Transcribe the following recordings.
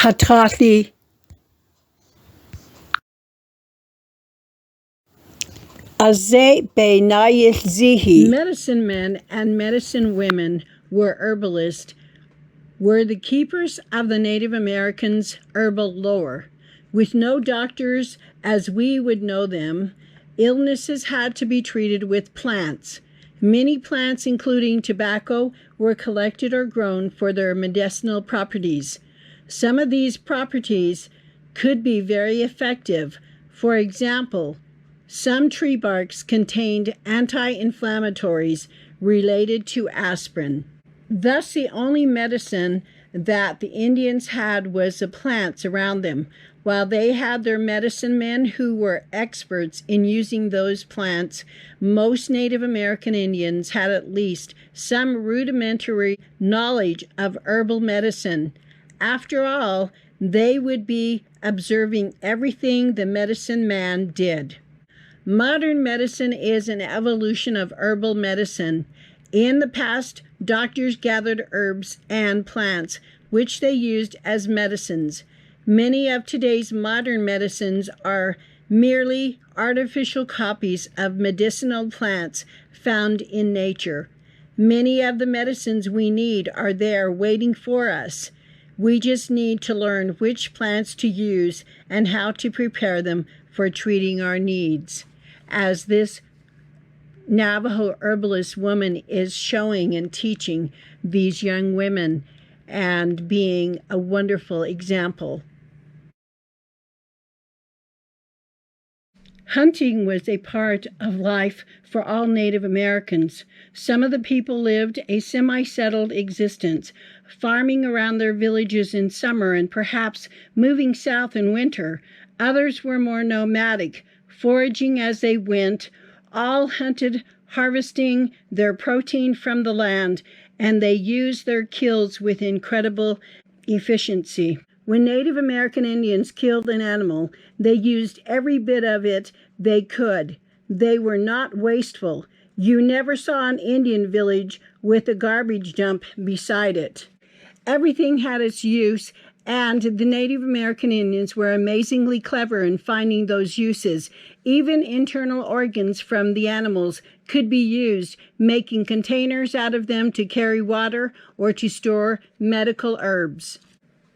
hataałii, Azee náyííłdzíí'hi. Medicine men and medicine women were herbalists, were the keepers of the Native Americans' herbal lore. With no doctors as we would know them, illnesses had to be treated with plants. Many plants, including tobacco, were collected or grown for their medicinal properties. Some of these properties could be very effective. For example, some tree barks contained anti-inflammatories related to aspirin. Thus, the only medicine that the Indians had was the plants around them, while they had their medicine men who were experts in using those plants. Most Native American Indians had at least some rudimentary knowledge of herbal medicine. After all, they would be observing everything the medicine man did. Modern medicine is an evolution of herbal medicine. In the past, doctors gathered herbs and plants, which they used as medicines. Many of today's modern medicines are merely artificial copies of medicinal plants found in nature. Many of the medicines we need are there waiting for us. We just need to learn which plants to use and how to prepare them for treating our needs. As this Navajo herbalist woman is showing and teaching these young women and being a wonderful example. Hunting was a part of life for all Native Americans. Some of the people lived a semi-settled existence, farming around their villages in summer and perhaps moving south in winter. Others were more nomadic, foraging as they went. All hunted, harvesting their protein from the land, and they used their kills with incredible efficiency. When Native American Indians killed an animal, they used every bit of it they could. They were not wasteful. You never saw an Indian village with a garbage dump beside it. Everything had its use, and the Native American Indians were amazingly clever in finding those uses. Even internal organs from the animals could be used, making containers out of them to carry water or to store medical herbs.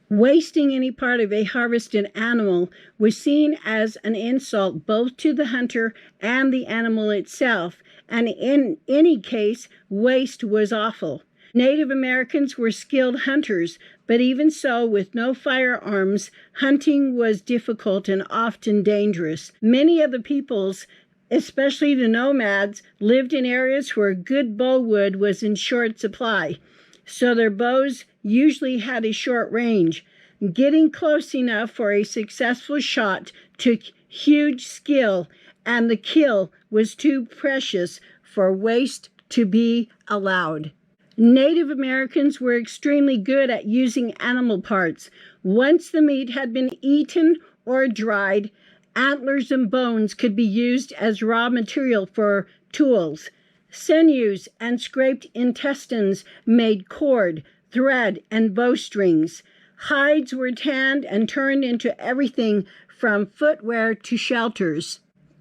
Wasting any part of a harvested animal was seen as an insult both to the hunter and the animal itself, and in any case, waste was awful. Native Americans were skilled hunters, but even so, with no firearms, hunting was difficult and often dangerous. Many of the peoples, especially the nomads, lived in areas where good bow wood was in short supply, so their bows usually had a short range. Getting close enough for a successful shot took huge skill, and the kill was too precious for waste to be allowed. Native Americans were extremely good at using animal parts. Once the meat had been eaten or dried, antlers and bones could be used as raw material for tools. Sinews and scraped intestines made cord, thread, and bowstrings. Hides were tanned and turned into everything from footwear to shelters.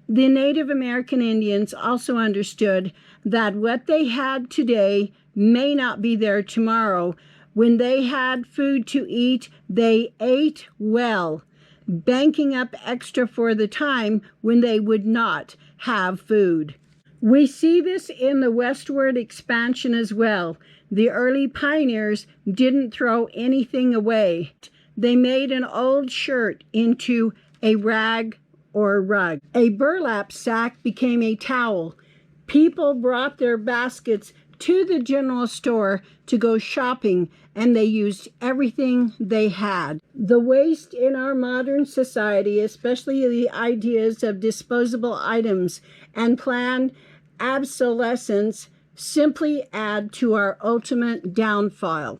The Native American Indians also understood that what they had today may not be there tomorrow. When they had food to eat, they ate well, banking up extra for the time when they would not have food. We see this in the westward expansion as well. The early pioneers didn't throw anything away. They made an old shirt into a rag or rug. A burlap sack became a towel. People brought their baskets to the general store to go shopping, and they used everything they had. The waste in our modern society, especially the ideas of disposable items and planned obsolescence, simply add to our ultimate downfall.